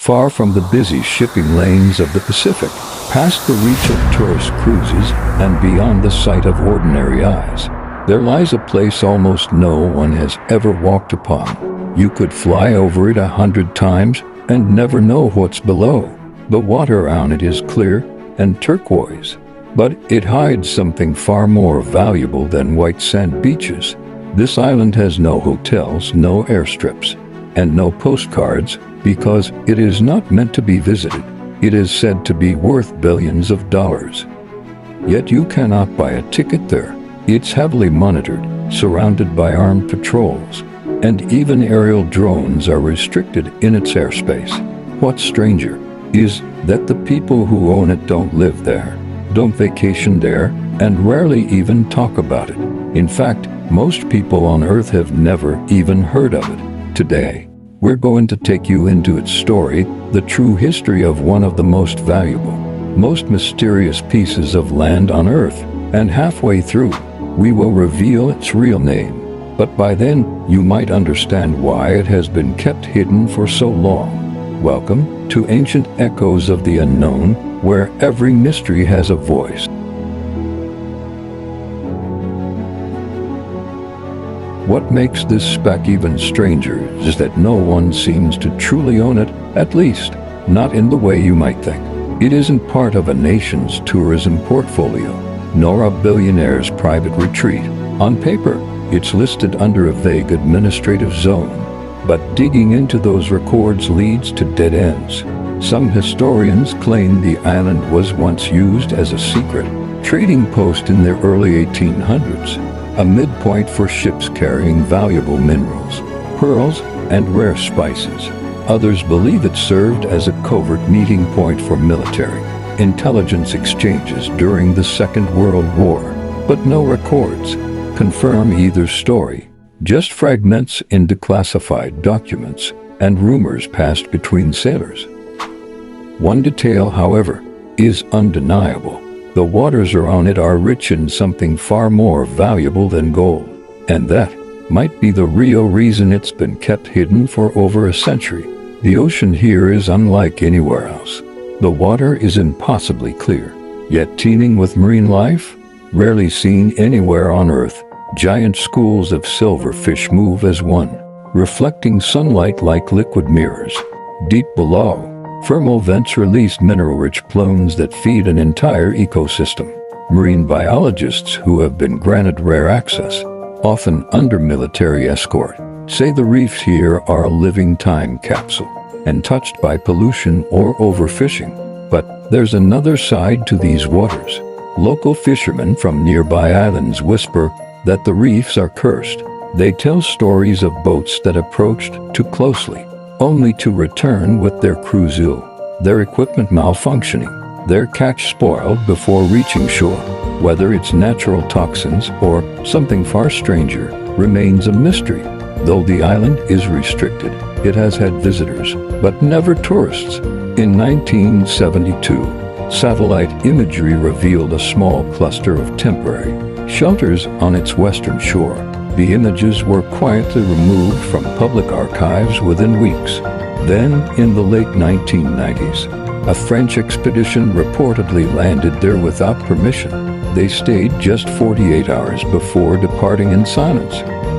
far from the busy shipping lanes of the Pacific, past the reach of tourist cruises and beyond the sight of ordinary eyes. There lies a place almost no one has ever walked upon. You could fly over it 100 times and never know what's below. The water on it is clear and turquoise, but it hides something far more valuable than white sand beaches. This island has no hotels, no airstrips, and no postcards because it is not meant to be visited. It is said to be worth billions of dollars. Yet you cannot buy a ticket there. It's heavily monitored, surrounded by armed patrols, and even aerial drones are restricted in its airspace. What's stranger is that the people who own it don't live there, don't vacation there, and rarely even talk about it. In fact, most people on Earth have never even heard of it. Today, we're going to take you into its story, the true history of one of the most valuable, most mysterious pieces of land on Earth, and halfway through, we will reveal its real name. But by then, you might understand why it has been kept hidden for so long. Welcome to Ancient Echoes of the Unknown, where every mystery has a voice. What makes this speck even stranger is that no one seems to truly own it, at least, not in the way you might think. It isn't part of a nation's tourism portfolio, nor a billionaire's private retreat. On paper, it's listed under a vague administrative zone, but digging into those records leads to dead ends. Some historians claim the island was once used as a secret trading post in the early 1800s, a midpoint for ships carrying valuable minerals, pearls, and rare spices. Others believe it served as a covert meeting point for military intelligence exchanges during the Second World War, but no records confirm either story. Just fragments in declassified documents and rumors passed between sailors. One detail, however, is undeniable. The waters around it are rich in something far more valuable than gold, and that might be the real reason it's been kept hidden for over a century. The ocean here is unlike anywhere else. The water is impossibly clear, yet teeming with marine life, rarely seen anywhere on Earth. Giant schools of silverfish move as one, reflecting sunlight like liquid mirrors. Deep below, thermal vents release mineral-rich plumes that feed an entire ecosystem. Marine biologists who have been granted rare access, often under military escort, say the reefs here are a living time capsule, untouched by pollution or overfishing. But there's another side to these waters. Local fishermen from nearby islands whisper that the reefs are cursed. They tell stories of boats that approached too closely, only to return with their crews ill, their equipment malfunctioning, their catch spoiled before reaching shore. Whether it's natural toxins or something far stranger remains a mystery. Though the island is restricted, it has had visitors, but never tourists. In 1972, satellite imagery revealed a small cluster of temporary shelters on its western shore. The images were quietly removed from public archives within weeks. Then, in the late 1990s, a French expedition reportedly landed there without permission. They stayed just 48 hours before departing in silence.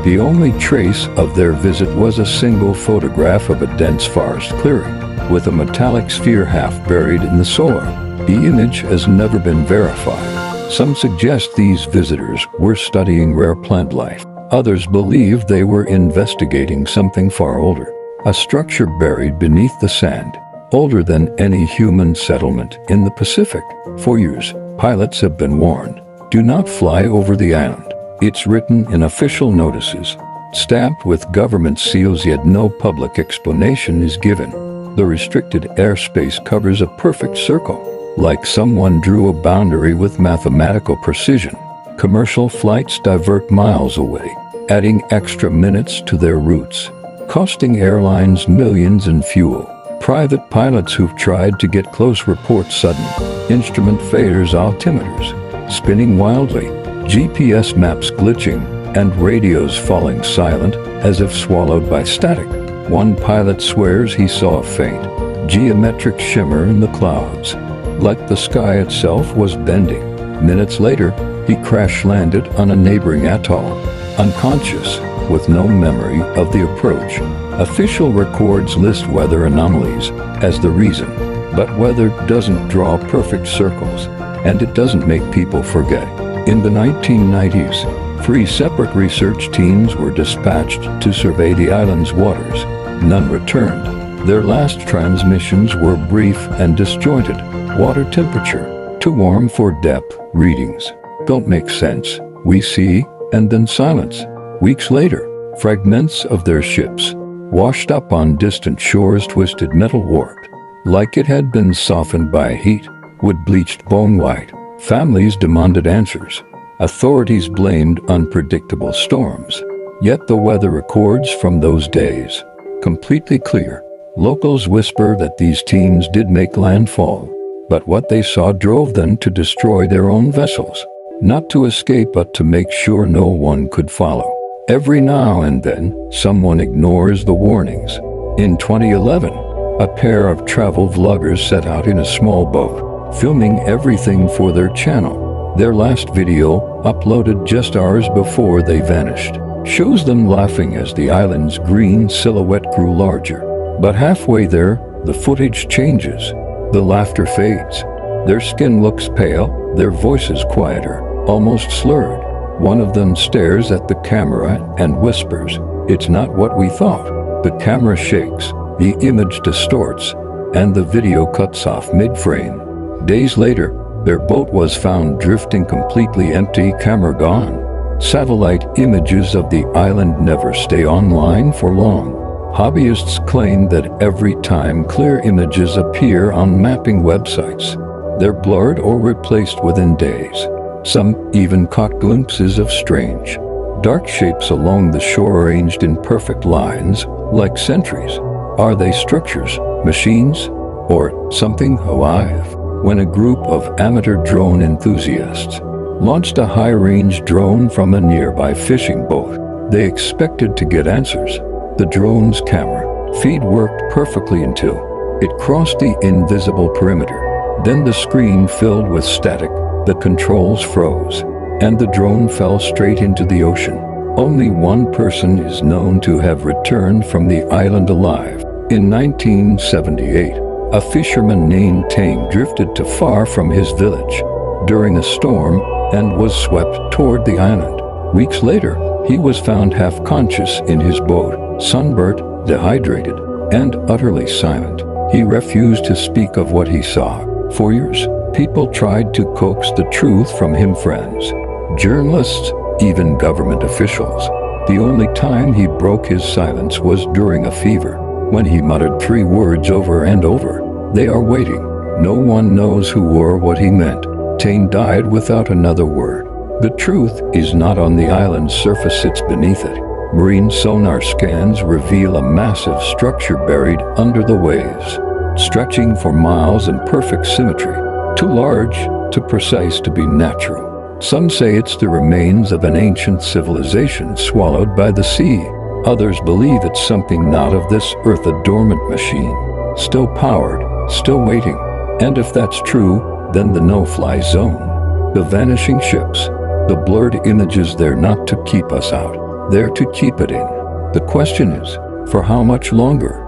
The only trace of their visit was a single photograph of a dense forest clearing, with a metallic sphere half buried in the soil. The image has never been verified. Some suggest these visitors were studying rare plant life. Others believe they were investigating something far older, a structure buried beneath the sand, older than any human settlement in the Pacific. For years, pilots have been warned, do not fly over the island. It's written in official notices, stamped with government seals, yet no public explanation is given. The restricted airspace covers a perfect circle, like someone drew a boundary with mathematical precision. Commercial flights divert miles away, adding extra minutes to their routes, costing airlines millions in fuel. Private pilots who've tried to get close report sudden instrument failures, altimeters spinning wildly, GPS maps glitching, and radios falling silent as if swallowed by static. One pilot swears he saw a faint, geometric shimmer in the clouds, like the sky itself was bending. Minutes later, he crash-landed on a neighboring atoll, unconscious, with no memory of the approach. Official records list weather anomalies as the reason, but weather doesn't draw perfect circles, and it doesn't make people forget. In the 1990s, 3 separate research teams were dispatched to survey the island's waters. None returned. Their last transmissions were brief and disjointed. Water temperature, too warm for depth readings. Don't make sense. We see, and then silence. Weeks later, fragments of their ships, washed up on distant shores, twisted metal warped, like it had been softened by heat, wood bleached bone white. Families demanded answers. Authorities blamed unpredictable storms. Yet the weather records from those days, completely clear. Locals whisper that these teams did make landfall, but what they saw drove them to destroy their own vessels. Not to escape, but to make sure no one could follow. Every now and then, someone ignores the warnings. In 2011, a pair of travel vloggers set out in a small boat, filming everything for their channel. Their last video, uploaded just hours before they vanished, shows them laughing as the island's green silhouette grew larger. But halfway there, the footage changes. The laughter fades. Their skin looks pale, their voices quieter, almost slurred. One of them stares at the camera and whispers, "It's not what we thought." The camera shakes, the image distorts, and the video cuts off mid-frame. Days later, their boat was found drifting completely empty, camera gone. Satellite images of the island never stay online for long. Hobbyists claim that every time clear images appear on mapping websites, they're blurred or replaced within days. Some even caught glimpses of strange, dark shapes along the shore arranged in perfect lines, like sentries. Are they structures, machines, or something alive? When a group of amateur drone enthusiasts launched a high-range drone from a nearby fishing boat, they expected to get answers. The drone's camera feed worked perfectly until it crossed the invisible perimeter. Then the screen filled with static, the controls froze, and the drone fell straight into the ocean. Only one person is known to have returned from the island alive. In 1978, a fisherman named Tang drifted too far from his village during a storm and was swept toward the island. Weeks later, he was found half-conscious in his boat, sunburnt, dehydrated, and utterly silent. He refused to speak of what he saw. For years, people tried to coax the truth from him, friends, journalists, even government officials. The only time he broke his silence was during a fever, when he muttered 3 words over and over. "They are waiting." No one knows who or what he meant. Tane died without another word. The truth is not on the island's surface, it's beneath it. Marine sonar scans reveal a massive structure buried under the waves, stretching for miles in perfect symmetry, too large, too precise to be natural. Some say it's the remains of an ancient civilization swallowed by the sea. Others believe it's something not of this earth, a dormant machine, still powered, still waiting. And if that's true, then the no-fly zone, the vanishing ships, the blurred images, they're not to keep us out, they're to keep it in. The question is, for how much longer?